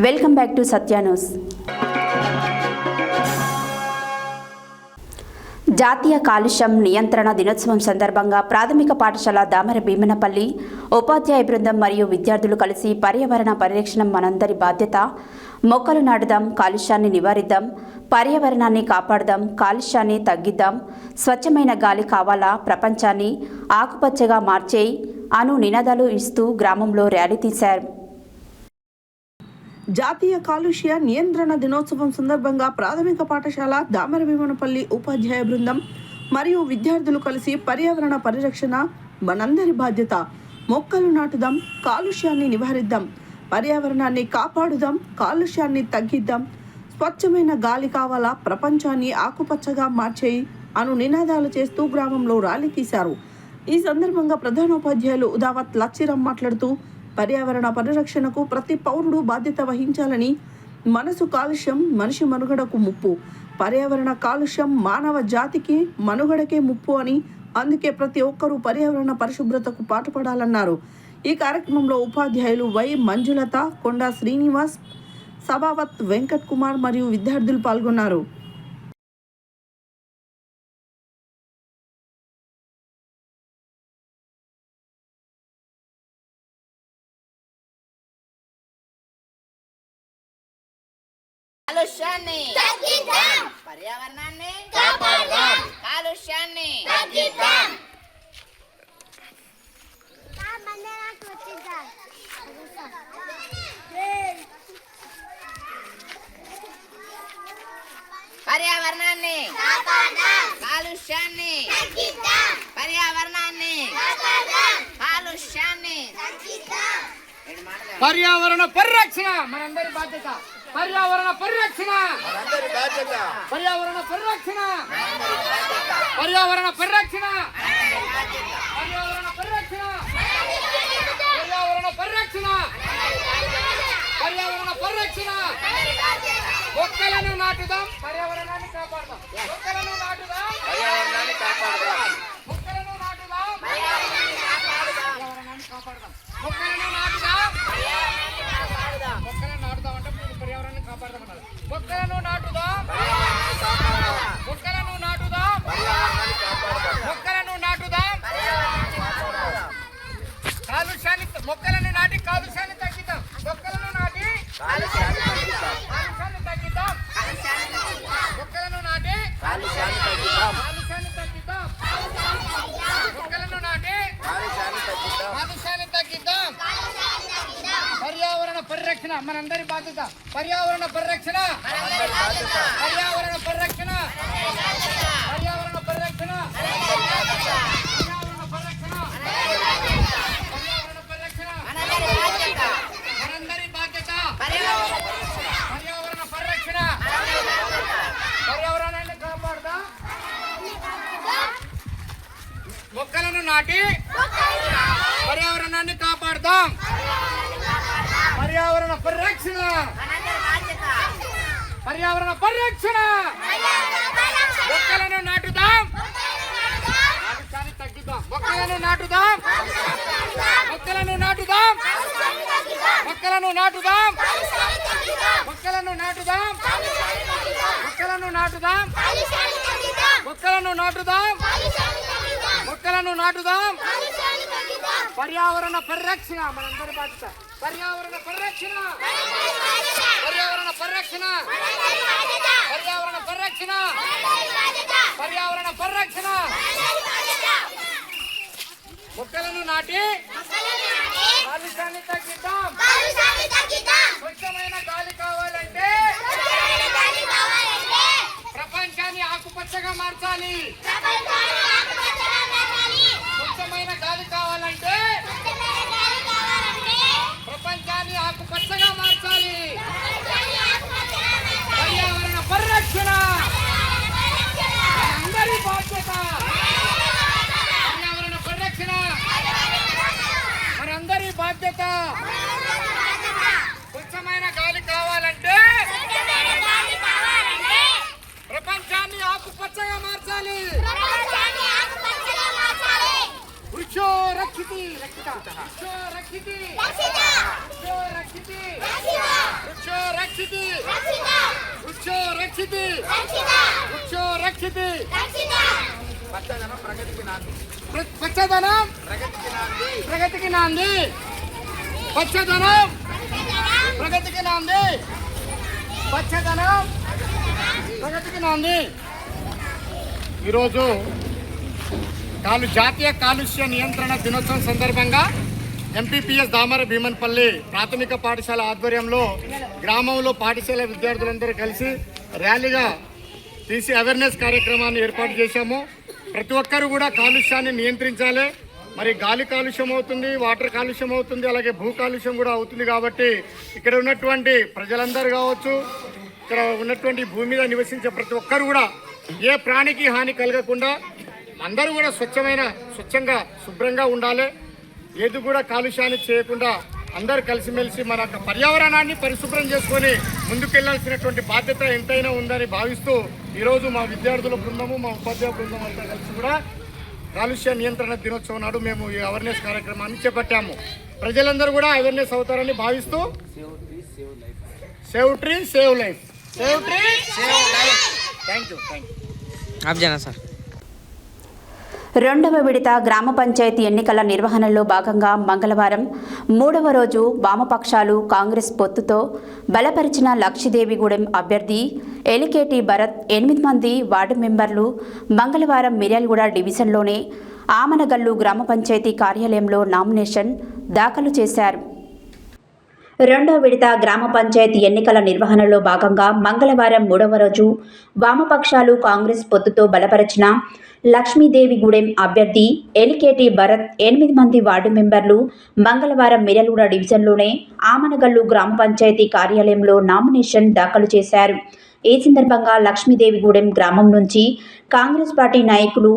Welcome back to Satya news. జాతీయ కాలుష్యం నియంత్రణ దినోత్సవం సందర్భంగా ప్రాథమిక పాఠశాల దామర భీమనపల్లి ఉపాధ్యాయ బృందం మరియు విద్యార్థులు కలిసి పర్యావరణ పరిరక్షణ మనందరి బాధ్యత, మొక్కలు నాటుదాం, కాలుష్యాన్ని నివారిద్దాం, పర్యావరణాన్ని కాపాడుదాం, కాలుష్యాన్ని తగ్గిద్దాం, స్వచ్ఛమైన గాలి కావాలా, ప్రపంచాన్ని ఆకుపచ్చగా మార్చేయి అను నినాదాలు ఇస్తూ గ్రామంలో ర్యాలీ తీశారు. జాతీయ కాలుష్య నియంత్రణ దినోత్సవం సందర్భంగా ప్రాథమిక పాఠశాల దామరభీమనపల్లి ఉపాధ్యాయ బృందం మరియు విద్యార్థులు కలిసి పర్యావరణ పరిరక్షణ మనందరి బాధ్యత, మొక్కలు నాటుదాం, కాలుష్యాన్ని నివారిద్దాం, పర్యావరణాన్ని కాపాడుదాం, కాలుష్యాన్ని తగ్గిద్దాం, స్వచ్ఛమైన గాలి కావాలా, ప్రపంచాన్ని ఆకుపచ్చగా మార్చేయి అను నినాదాలు చేస్తూ గ్రామంలో ర్యాలీ తీశారు. ఈ సందర్భంగా ప్రధానోపాధ్యాయులు ఉదావత్ లచ్చిరం మాట్లాడుతూ పర్యావరణ పరిరక్షణకు ప్రతి పౌరుడు బాధ్యత వహించాలని, మనసు కాలుష్యం మనిషి మనుగడకు ముప్పు, పర్యావరణ కాలుష్యం మానవ జాతికి మనుగడకే ముప్పు అని, అందుకే ప్రతి ఒక్కరూ పర్యావరణ పరిశుభ్రతకు పాటుపడాలన్నారు. ఈ కార్యక్రమంలో ఉపాధ్యాయులు వై మంజులత, కొండా శ్రీనివాస్, సభావత్ వెంకట్ కుమార్ మరియు విద్యార్థులు పాల్గొన్నారు. కాలుష్యాన్ని తగ్గిద్దాం, పర్యావరణాన్ని కాపాడుదాం, కాలుష్యాన్ని తగ్గిద్దాం. పర్యావరణాన్ని కాపాడుదాం, కాలుష్యాన్ని తగ్గిద్దాం, పర్యావరణాన్ని కాపాడుదాం, కాలుష్యాన్ని తగ్గిద్దాం. పర్యావరణ పరిరక్షణ మనందరి బాధ్యత. పర్యావరణ పరిరక్షణ మనందరి బాధ్యత. పర్యావరణ పరిరక్షణ పర్యావరణ పరిరక్షణ పర్యావరణ పరిరక్షణ పర్యావరణ పరిరక్షణ పర్యావరణ పరిరక్షణ. మొక్కలను నాటుదాం, పర్యావరణాన్ని కాపాడుదాం. మొక్కలను నాటుదాం, పర్యావరణాన్ని కాపాడుదాం. మొక్కలను నాటుదాం, పర్యావరణాన్ని కాపాడుదాం. మొక్కలను నాటుదాం, మొక్కలను నాటుదాం అంటే పర్యావరణాన్ని కాపాడదాం. మొక్కలను నాటుదాం, మొక్కలను నాటుదాం, మొక్కలను నాటుదాం. కాలుష్యాన్ని మొక్కలను నాటి కాలుష్యాన్ని తగ్గిద్దాం. మొక్కలను నాటి కాలుష్యాన్ని తగ్గిద్దాం. మొక్కలను నాటి కాలుష్యాన్ని తగ్గిద్దాం. మొక్కలను నాటి కాలుష్యాన్ని తగ్గిద్దాం. పర్యావరణ పరిరక్షణ మనందరి బాధ్యత. పర్యావరణ పరిరక్షణ పర్యావరణ పరిరక్షణ పర్యావరణ పరిరక్షణ పర్యావరణ పరిరక్షణ పర్యావరణ పరిరక్షణ మనందరి బాధ్యత. పర్యావరణ పరిరక్షణ పర్యావరణాన్ని కాపాడుదాం. మొక్కలను నాటి పర్యావరణాన్ని కాపాడుదాం. పర్యావరణ పరిరక్షణ పర్యావరణ పరిరక్షణ. మొక్కలను నాటుదాం, కాలుష్యాన్ని తగ్గిద్దాం. మొక్కలను నాటుదాం, మొక్కలను నాటుదాం, మొక్కలను నాటుదాం, మొక్కలను నాటుదాం, మొక్కలను నాటుదాం, మొక్కలను నాటుదాం, మొక్కలను నాటుదాం. పర్యావరణ పరిరక్షణ మనందరి బాధ్యత. పర్యావరణ పరిరక్షణ పర్యావరణ పరిరక్షణ పర్యావరణ పరిరక్షణ పర్యావరణ పరిరక్షణ. మొక్కలను నాటి కాలుష్యాన్ని తగ్గిద్దాం. స్వచ్ఛమైన గాలి కావాలంటే ప్రపంచాన్ని ఆకుపచ్చగా మార్చాలి. స్వచ్ఛమైన గాలి కావాలంటే ప్రపంచాన్ని ఆకుపచ్చగా మార్చాలి. పర్యావరణ పరిరక్షణ అందరి బాధ్యత. పర్యావరణ పరిరక్షణ మనందరి బాధ్యత. స్వచ్ఛమైన గాలి కావాలంటే ప్రపంచాన్ని ఆకుపచ్చగా మార్చాలి. వృక్షో రక్షితి రక్షిత వృక్షో రక్షితి వృక్షో రక్షితి వృక్షో రక్షితి వృక్షో రక్షితి వృక్షో రక్షితి పచ్చదనం ప్రగతికి నాంది పచ్చదనం ప్రగతికి నాంది పచ్చదనం ప్రగతికి నాంది పచ్చదనం ప్రగతికి నాంది. ఈరోజు జాతీయ కాలుష్య నియంత్రణ దినోత్సవం సందర్భంగా ఎంపీపీఎస్ దామర భీమన్పల్లి ప్రాథమిక పాఠశాల ఆధ్వర్యంలో గ్రామంలో పాఠశాల విద్యార్థులందరూ కలిసి ర్యాలీగా తీసి అవేర్నెస్ కార్యక్రమాన్ని ఏర్పాటు చేశాము. ప్రతి ఒక్కరు కూడా కాలుష్యాన్ని నియంత్రించాలి. మరి గాలి కాలుష్యం అవుతుంది, వాటర్ కాలుష్యం అవుతుంది, అలాగే భూ కాలుష్యం కూడా అవుతుంది. కాబట్టి ఇక్కడ ఉన్నటువంటి ప్రజలందరూ కావచ్చు, ఇక్కడ ఉన్నటువంటి భూమి మీద నివసించే ప్రతి ఒక్కరు కూడా ఏ ప్రాణికి హాని కలగకుండా అందరూ కూడా స్వచ్ఛంగా శుభ్రంగా ఉండాలి. ఏది కూడా కాలుష్యాన్ని చేయకుండా అందరూ కలిసిమెలిసి మన పర్యావరణాన్ని పరిశుభ్రం చేసుకొని ముందుకెళ్లాల్సినటువంటి బాధ్యత ఎంతైనా ఉందని భావిస్తూ ఈరోజు మా విద్యార్థుల బృందము, మా ఉపాధ్యాయ బృందం అంతా కలిసి కూడా కాలుష్య నియంత్రణ దినోత్సవం నాడు మేము ఈ అవేర్నెస్ కార్యక్రమాన్ని చేపట్టాము. ప్రజలందరూ కూడా అవేర్నెస్ అవుతారని భావిస్తూ save tree save life, save tree save life. Thank you sir. రెండవ విడత గ్రామ పంచాయతీ ఎన్నికల నిర్వహణలో భాగంగా మంగళవారం 3వ రోజు వామపక్షాలు కాంగ్రెస్ పొత్తుతో బలపరిచిన లక్షిదేవిగూడెం అభ్యర్థి ఎలికేటి భరత్ 8 మంది వార్డు మెంబర్లు మంగళవారం మిర్యాలగూడ డివిజన్లోని ఆమనగల్లు గ్రామ పంచాయతీ కార్యాలయంలో నామినేషన్ దాఖలు చేశారు. రెండో విడత గ్రామ పంచాయతీ ఎన్నికల నిర్వహణలో భాగంగా మంగళవారం 3వ రోజు వామపక్షాలు కాంగ్రెస్ పొత్తుతో బలపరిచిన లక్ష్మీదేవిగూడెం అభ్యర్థి ఎలికేటి భరత్ 8 మంది వార్డు మెంబర్లు మంగళవారం మిర్యాలగూడ డివిజన్లోనే ఆమనగల్లు గ్రామ పంచాయతీ కార్యాలయంలో నామినేషన్ దాఖలు చేశారు. ఈ సందర్భంగా లక్ష్మీదేవిగూడెం గ్రామం నుంచి కాంగ్రెస్ పార్టీ నాయకులు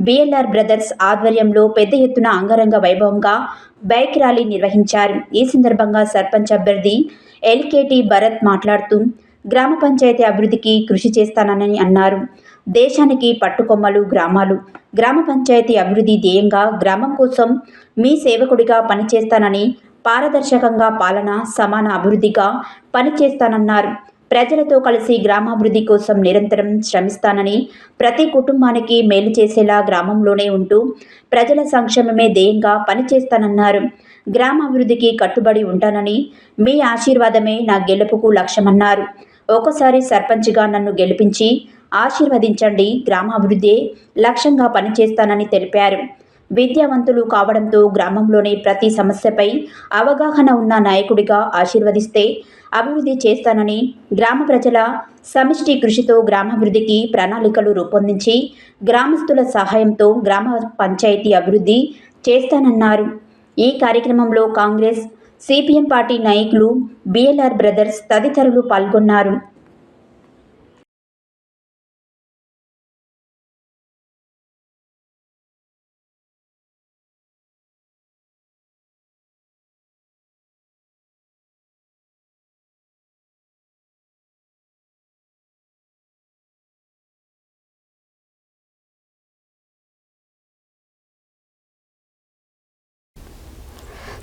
బిఎల్ఆర్ బ్రదర్స్ ఆధ్వర్యంలో పెద్ద ఎత్తున అంగరంగ వైభవంగా బైక్ ర్యాలీ నిర్వహించారు. ఈ సందర్భంగా సర్పంచ్ అభ్యర్థి ఎలికేటి భరత్ మాట్లాడుతూ గ్రామ పంచాయతీ అభివృద్ధికి కృషి చేస్తానని అన్నారు. దేశానికి పట్టుకొమ్మలు గ్రామాలు, గ్రామ పంచాయతీ అభివృద్ధి ధ్యేయంగా గ్రామం కోసం మీ సేవకుడిగా పనిచేస్తానని, పారదర్శకంగా పాలన, సమాన అభివృద్ధిగా పనిచేస్తానన్నారు. ప్రజలతో కలిసి గ్రామాభివృద్ధి కోసం నిరంతరం శ్రమిస్తానని, ప్రతి కుటుంబానికి మేలు చేసేలా గ్రామంలోనే ఉంటూ ప్రజల సంక్షేమమే ధ్యేయంగా పనిచేస్తానన్నారు. గ్రామాభివృద్ధికి కట్టుబడి ఉంటానని, మీ ఆశీర్వాదమే నా గెలుపుకు లక్ష్యమన్నారు. ఒకసారి సర్పంచ్గా నన్ను గెలిపించి ఆశీర్వదించండి, గ్రామాభివృద్ధి లక్ష్యంగా పనిచేస్తానని తెలిపారు. విద్యావంతులు కావడంతో గ్రామంలోని ప్రతి సమస్యపై అవగాహన ఉన్న నాయకుడిగా ఆశీర్వదిస్తే అభివృద్ధి చేస్తానని, గ్రామ ప్రజల సమిష్టి కృషితో గ్రామాభివృద్ధికి ప్రణాళికలు రూపొందించి గ్రామస్తుల సహాయంతో గ్రామ పంచాయతీ అభివృద్ధి చేస్తానన్నారు. ఈ కార్యక్రమంలో కాంగ్రెస్, సిపిఎం పార్టీ నాయకులు, బిఎల్ఆర్ బ్రదర్స్ తదితరులు పాల్గొన్నారు.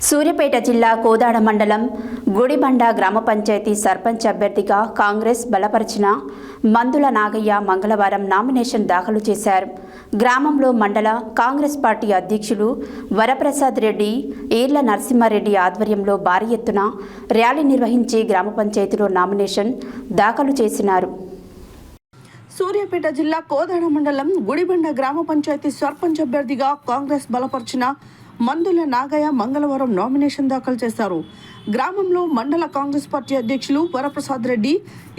సూర్యాపేట జిల్లా కోదాడ మండలం గుడిబండ గ్రామ పంచాయతీ సర్పంచ్ అభ్యర్థిగా కాంగ్రెస్ బలపరిచిన మందుల నాగయ్య మంగళవారం నామినేషన్ దాఖలు చేశారు. గ్రామంలో మండల కాంగ్రెస్ పార్టీ అధ్యక్షులు వరప్రసాద్ రెడ్డి, ఈర్ల నరసింహారెడ్డి ఆధ్వర్యంలో భారీ ఎత్తున ర్యాలీ నిర్వహించి గ్రామ పంచాయతీలో నామినేషన్ దాఖలు చేసినారు. సూర్యాపేట జిల్లా కోదాడ మండలం గుడిబండ గ్రామ పంచాయతీ సర్పంచ్ అభ్యర్థిగా కాంగ్రెస్ బలపరిచిన మందుల నాగయ్య మంగళవారం నామినేషన్ దాఖలు చేశారు. గ్రామంలో మండల కాంగ్రెస్ పార్టీ అధ్యక్షులు వరప్రసాద్ రెడ్డి,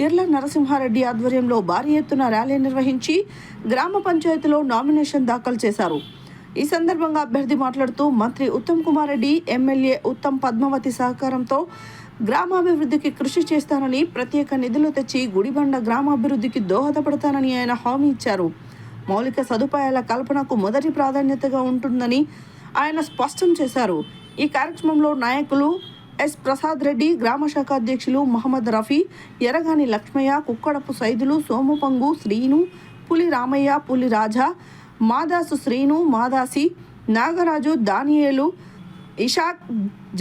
ఇర్ల నరసింహారెడ్డి ఆధ్వర్యంలో భారీ ఎత్తున ర్యాలీ నిర్వహించి గ్రామ పంచాయతీలో నామినేషన్ దాఖలు చేశారు. ఈ సందర్భంగా అభ్యర్థి మాట్లాడుతూ మంత్రి ఉత్తమ్ కుమార్ రెడ్డి, ఎమ్మెల్యే ఉత్తమ్ పద్మావతి సహకారంతో గ్రామాభివృద్ధికి కృషి చేస్తానని, ప్రత్యేక నిధులు తెచ్చి గుడిబండ గ్రామాభివృద్ధికి దోహదపడతానని ఆయన హామీ ఇచ్చారు. మౌలిక సదుపాయాల కల్పనకు మొదటి ప్రాధాన్యతగా ఉంటుందని ఆయన స్పష్టం చేశారు. ఈ కార్యక్రమంలో నాయకులు ఎస్ ప్రసాద్ రెడ్డి, గ్రామ శాఖ అధ్యక్షులు మహమ్మద్ రఫీ, ఎరగాని లక్ష్మయ్య, కుక్కడపు సైదులు, సోముపంగు, శ్రీను, పులి రామయ్య, పులి రాజా, మాదాసు శ్రీను, మాదాసి, నాగరాజు, దానియేలు, ఇషాక్,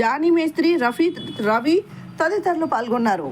జానీ మేస్త్రి, రఫీ, రవి తదితరులు పాల్గొన్నారు.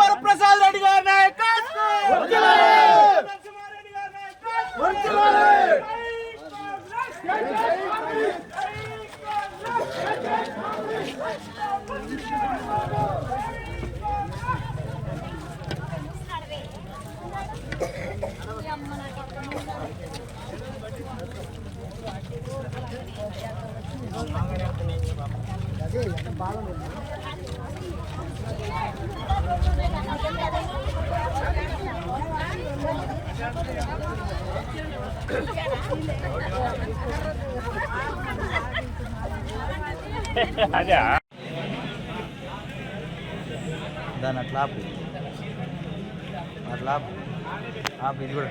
వరప్రసాద్ రెడ్డి గారి నాయకత్వం. దాని అట్లా ఇది కూడా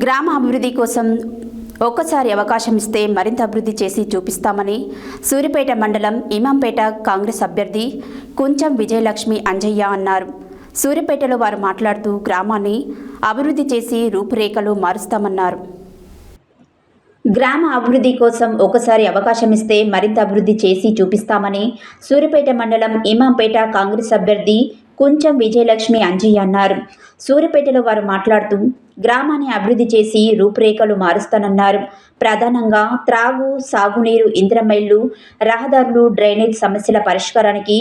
గ్రామ అభివృద్ధి కోసం ఒక్కసారి అవకాశం ఇస్తే మరింత అభివృద్ధి చేసి చూపిస్తామని సూర్యాపేట మండలం ఇమాంపేట కాంగ్రెస్ అభ్యర్థి కుంచం విజయలక్ష్మి అంజయ్య అన్నారు. సూర్యాపేటలో వారు మాట్లాడుతూ గ్రామాన్ని అభివృద్ధి చేసి రూపురేఖలు మారుస్తామన్నారు. గ్రామ అభివృద్ధి కోసం ఒకసారి అవకాశం ఇస్తే మరింత అభివృద్ధి చేసి చూపిస్తామని సూర్యాపేట మండలం ఇమాంపేట కాంగ్రెస్ అభ్యర్థి కుంచం విజయలక్ష్మి అంజయ్య అన్నారు. సూర్యాపేటలో వారు మాట్లాడుతూ గ్రామాన్ని అభివృద్ధి చేసి రూపురేఖలు మారుస్తానన్నారు. ప్రధానంగా త్రాగు, సాగునీరు, ఇందిరమ్మ ఇళ్లు, రహదారులు, డ్రైనేజ్ సమస్యల పరిష్కారానికి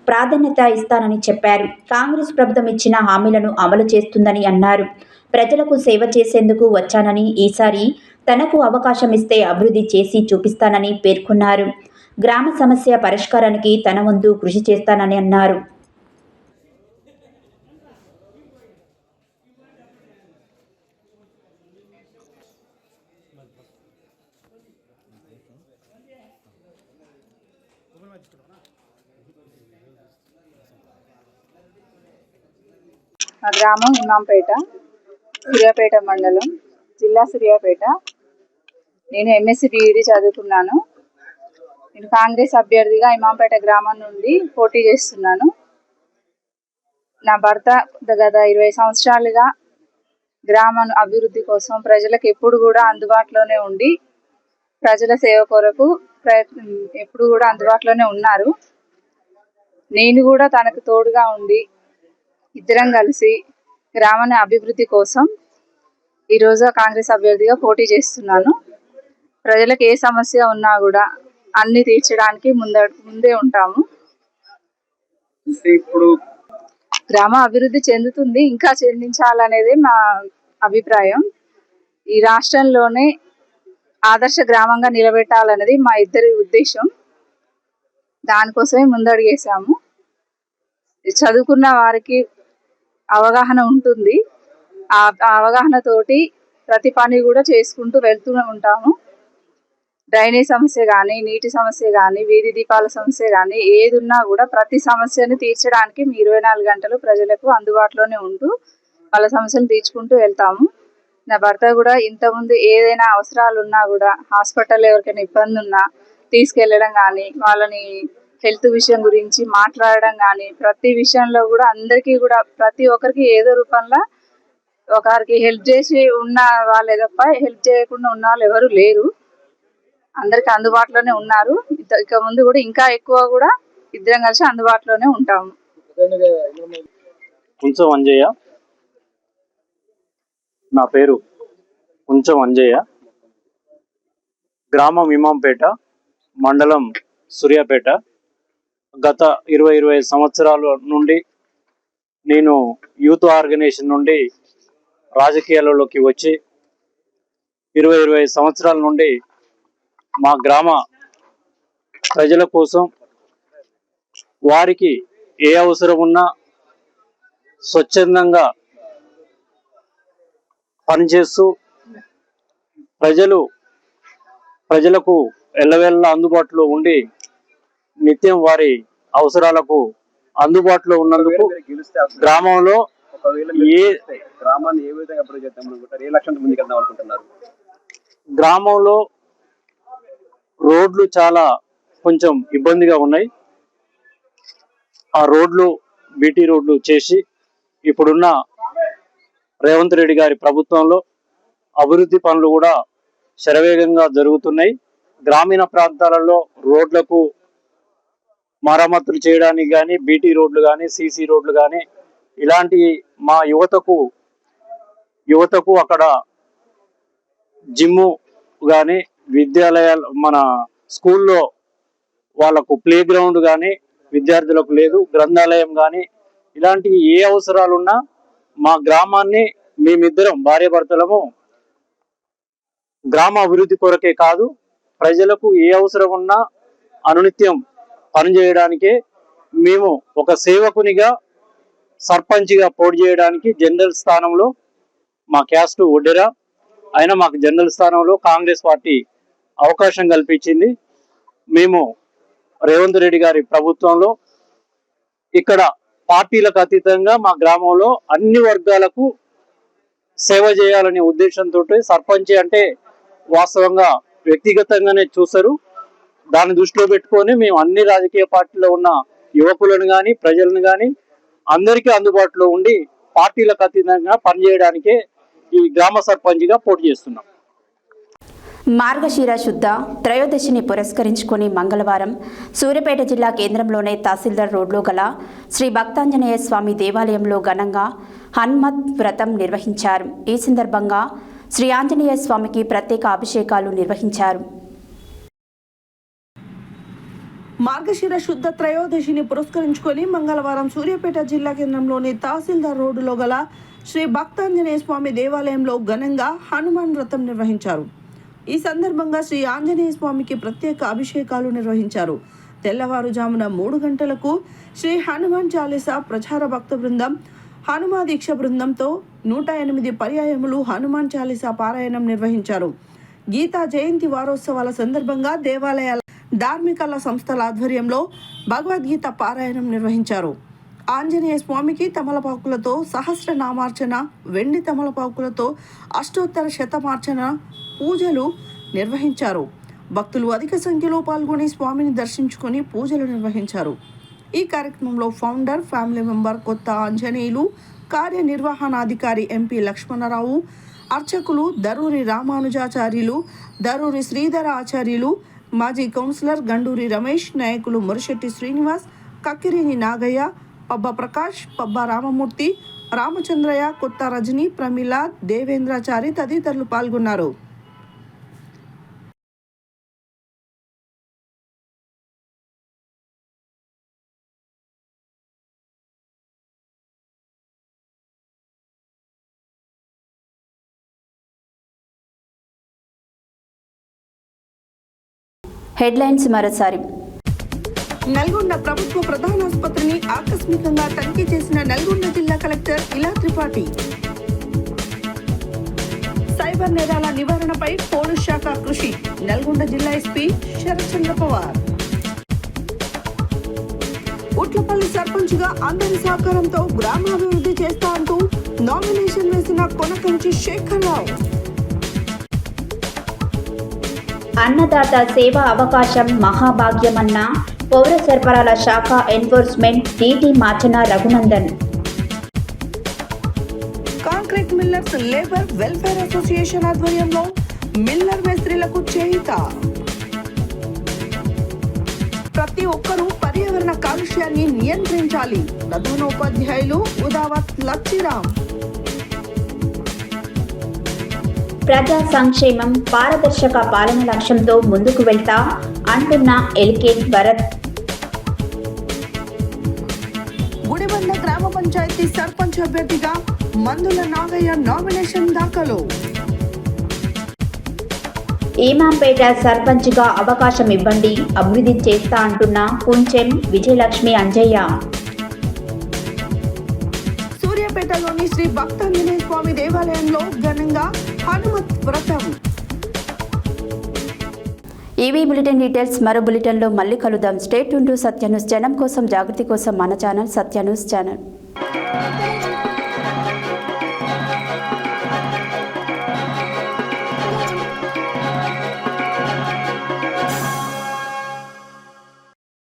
ప్రాధాన్యత ఇస్తానని చెప్పారు. కాంగ్రెస్ ప్రభుత్వం ఇచ్చిన హామీలను అమలు చేస్తుందని అన్నారు. ప్రజలకు సేవ చేసేందుకు వచ్చానని, ఈసారి తనకు అవకాశం ఇస్తే అభివృద్ధి చేసి చూపిస్తానని పేర్కొన్నారు. గ్రామ సమస్య పరిష్కారానికి తన వంతు కృషి చేస్తానని అన్నారు. మా గ్రామం ఇమాంపేట, సూర్యాపేట మండలం, జిల్లా సూర్యాపేట. నేను ఎంఎస్సి డిగ్రీ చదువుకున్నాను. నేను కాంగ్రెస్ అభ్యర్థిగా ఇమాంపేట గ్రామం నుండి పోటీ చేస్తున్నాను. నా భర్త గత 20 సంవత్సరాలుగా గ్రామ అభివృద్ధి కోసం ప్రజలకు ఎప్పుడు కూడా అందుబాటులోనే ఉండి ప్రజల సేవ కొరకు ఎప్పుడు కూడా అందుబాటులోనే ఉన్నారు. నేను కూడా తనకు తోడుగా ఉండి ఇద్దరం కలిసి గ్రామాన్ని అభివృద్ధి కోసం ఈరోజు కాంగ్రెస్ అభ్యర్థిగా పోటీ చేస్తున్నాను. ప్రజలకు ఏ సమస్య ఉన్నా కూడా అన్ని తీర్చడానికి ముందే ఉంటాము. ఇప్పుడు గ్రామ అభివృద్ధి చెందుతుంది, ఇంకా చెందించాలనేది మా అభిప్రాయం. ఈ రాష్ట్రంలోనే ఆదర్శ గ్రామంగా నిలబెట్టాలనేది మా ఇద్దరి ఉద్దేశం. దానికోసమే ముందడుగేసాము. చదువుకున్న వారికి అవగాహన ఉంటుంది. ఆ అవగాహనతోటి ప్రతి పని కూడా చేసుకుంటూ వెళ్తూ ఉంటాము. డ్రైనేజ్ సమస్య కానీ, నీటి సమస్య కానీ, వీధి దీపాల సమస్య కానీ ఏది ఉన్నా కూడా ప్రతి సమస్యను తీర్చడానికి 24 గంటలు ప్రజలకు అందుబాటులోనే ఉంటూ వాళ్ళ సమస్యలు తీర్చుకుంటూ వెళ్తాము. నా భర్త కూడా ఇంతకుముందు ఏదైనా అవసరాలు ఉన్నా కూడా హాస్పిటల్లో ఎవరికైనా ఇబ్బంది ఉన్నా తీసుకెళ్ళడం కానీ, వాళ్ళని హెల్త్ విషయం గురించి మాట్లాడడం కానీ, ప్రతి విషయంలో కూడా అందరికీ కూడా ప్రతి ఒక్కరికి ఏదో రూపంలో ఒకరికి హెల్ప్ చేసి ఉన్న వాళ్ళే తప్ప హెల్ప్ చేయకుండా ఉన్న వాళ్ళు ఎవరు లేరు. అందరికి అందుబాటులోనే ఉన్నారు. ఇక ముందు కూడా ఇంకా ఎక్కువ కూడా ఇద్దరం కలిసి అందుబాటులోనే ఉంటాము. కొంచెం అంజయ్య, నా పేరు కొంచెం అంజయ్య, గ్రామం ఇమాంపేట, మండలం సూర్యాపేట. గత 20-25 సంవత్సరాల నుండి నేను యూత్ ఆర్గనైజేషన్ నుండి రాజకీయాలలోకి వచ్చి 20-25 సంవత్సరాల నుండి మా గ్రామ ప్రజల కోసం వారికి ఏ అవసరం ఉన్నా స్వచ్ఛందంగా పనిచేస్తూ ప్రజలకు ఎల్లవేళలా అందుబాటులో ఉండి నిత్యం వారి అవసరాలకు అందుబాటులో ఉన్నందుకు గ్రామంలో గ్రామాన్ని ఏ విధంగా అభివృద్ధి చేద్దాం అనుకుంటారు? ఏ లక్ష్యంతో ముందుకెళ్దాం అనుకుంటున్నారు? గ్రామంలో రోడ్లు చాలా కొంచెం ఇబ్బందిగా ఉన్నాయి. ఆ రోడ్లు బీటీ రోడ్లు చేసి ఇప్పుడున్న రేవంత్ రెడ్డి గారి ప్రభుత్వంలో అభివృద్ధి పనులు కూడా శరవేగంగా జరుగుతున్నాయి. గ్రామీణ ప్రాంతాలలో రోడ్లకు మరమ్మతులు చేయడానికి కానీ, బీటీ రోడ్లు కానీ, సీసీ రోడ్లు కానీ, ఇలాంటి మా యువతకు అక్కడ జిమ్ము కానీ, విద్యాలయాలు, మన స్కూల్లో వాళ్ళకు ప్లే గ్రౌండ్ కానీ విద్యార్థులకు లేదు, గ్రంథాలయం కానీ, ఇలాంటి ఏ అవసరాలున్నా మా గ్రామాన్ని మేమిద్దరం భార్యాభర్తలము గ్రామ అభివృద్ధి కొరకే కాదు, ప్రజలకు ఏ అవసరం ఉన్నా అనునిత్యం పనిచేయడానికే మేము ఒక సేవకునిగా సర్పంచ్గా పోటీ చేయడానికి జనరల్ స్థానంలో మా క్యాస్ట్ ఒడ్డెరా అయినా మాకు జనరల్ స్థానంలో కాంగ్రెస్ పార్టీ అవకాశం కల్పించింది. మేము రేవంత్ రెడ్డి గారి ప్రభుత్వంలో ఇక్కడ పార్టీలకు అతీతంగా మా గ్రామంలో అన్ని వర్గాలకు సేవ చేయాలనే ఉద్దేశంతో సర్పంచ్ అంటే వాస్తవంగా వ్యక్తిగతంగానే చూస్తారు. దాన్ని దృష్టిలో పెట్టుకొని మేము అన్ని రాజకీయ పార్టీలో ఉన్న యువకులను కానీ ప్రజలను కానీ అందరికీ అందుబాటులో ఉండి పార్టీలకు అతీతంగా పనిచేయడానికే ఈ గ్రామ సర్పంచ్గా పోటీ చేస్తున్నాం. మార్గశిర శుద్ధ త్రయోదశిని పురస్కరించుకుని మంగళవారం సూర్యాపేట జిల్లా కేంద్రంలోని తహసీల్దార్ రోడ్లో గల శ్రీ భక్తాంజనేయ స్వామి దేవాలయంలో ఘనంగా హనుమత్ వ్రతం నిర్వహించారు. ఈ సందర్భంగా శ్రీ ఆంజనేయ స్వామికి ప్రత్యేక అభిషేకాలు నిర్వహించారు. మార్గశిర శుద్ధ త్రయోదశిని పురస్కరించుకొని మంగళవారం సూర్యాపేట జిల్లా కేంద్రంలోని తహసీల్దార్ రోడ్డులో గల శ్రీ భక్తాంజనేయ స్వామి దేవాలయంలో ఘనంగా హనుమాన్ వ్రతం నిర్వహించారు. ఈ సందర్భంగా శ్రీ ఆంజనేయ స్వామికి ప్రత్యేక అభిషేకాలు నిర్వహించారు. తెల్లవారుజామున 3 గంటలకు శ్రీ హనుమాన్ చాలీసా ప్రచార భక్త బృందం హనుమా దీక్ష బృందంతో 108 పర్యాయములు హనుమాన్ చాలీసా పారాయణం నిర్వహించారు. గీతా జయంతి వారోత్సవాల సందర్భంగా దేవాలయాల ధార్మికల సంస్థల ఆధ్వర్యంలో భగవద్గీత పారాయణం నిర్వహించారు. ఆంజనేయ స్వామికి తమలపాకులతో సహస్రనామార్చన, వెండి తమలపాకులతో అష్టోత్తర శతమార్చన పూజలు నిర్వహించారు. భక్తులు అధిక సంఖ్యలో పాల్గొని స్వామిని దర్శించుకొని పూజలు నిర్వహించారు. ఈ కార్యక్రమంలో ఫౌండర్, ఫ్యామిలీ మెంబర్ కొత్త ఆంజనేయులు, కార్యనిర్వహణాధికారి ఎంపీ లక్ష్మణరావు, అర్చకులు దరూరి రామానుజాచార్యులు, దరూరి శ్రీధర ఆచార్యులు, మాజీ కౌన్సిలర్ గండూరి రమేష్, నాయకులు మురిశెట్టి శ్రీనివాస్, కక్కిరేని నాగయ్య, పబ్బ ప్రకాష్, పబ్బ రామమూర్తి, రామచంద్రయ్య, కొత్త రజని, ప్రమిళ, దేవేంద్రాచారి తదితరులు పాల్గొన్నారు. హెడ్లైన్స్ మరోసారి. నల్గొండ ప్రభుత్వ ప్రధానాసుపత్రిని ఆకస్మికంగా తనిఖీ చేసిన నల్గొండ జిల్లా కలెక్టర్ ఇలా త్రిపాఠి. సైబర్ నేరాల నివారణపై పోలీస్ శాఖ కృషి, నల్గొండ జిల్లా ఎస్పీ శరత్చంద్ర పవార్. ఉట్లపల్లి సర్పంచ్గా అందరి సహకారంతో గ్రామాభివృద్ధి చేస్తా అంటూ నామినేషన్ వేసిన కొనకంచి శేఖర్రావు. అన్నదాత సేవా అవకాశం మహాభాగ్యమన్న పౌర సరఫరాల శాఖ ఎన్ఫోర్స్మెంట్ డీటీ మార్చన Raghunandan. Concrete millers labour welfare association ఆధ్వర్యంలో మిల్లర్ మేస్త్రీలకు చేయూత. ప్రతి ఒక్కరూ పర్యావరణ కాలుష్యాన్ని నియంత్రించాలి. ప్రధానోపాధ్యాయులు ఉదావత్ లచ్చిరామ్. ప్రజా సంక్షేమం పారదర్శక పాలన లక్ష్యంతో ముందుకు వెళ్తా అంటున్న ఎల్కే భరత్. గుడిబండ గ్రామ పంచాయతీ సర్పంచ్ అభ్యర్థిగా మందుల నాగయ్య నామినేషన్ దాఖలు. ఈమాంపేట సర్పంచ్గా అవకాశం ఇవ్వండి, అభివృద్ధి చేస్తా అంటున్న కుంచెం విజయలక్ష్మి అంజయ్య. సూర్యాపేటలోని శ్రీ భక్తాంజనేయ స్వామి దేవాలయంలో ఘనంగా హనుమత్ వ్రతం. ఈవీ బులెటిన్ డీటెయిల్స్ మరో బులెటిన్లో మళ్ళీ కలుద్దాం. Stay tune to Satya news. జనం కోసం జాగృతి కోసం మన ఛానల్ సత్య న్యూస్ ఛానల్.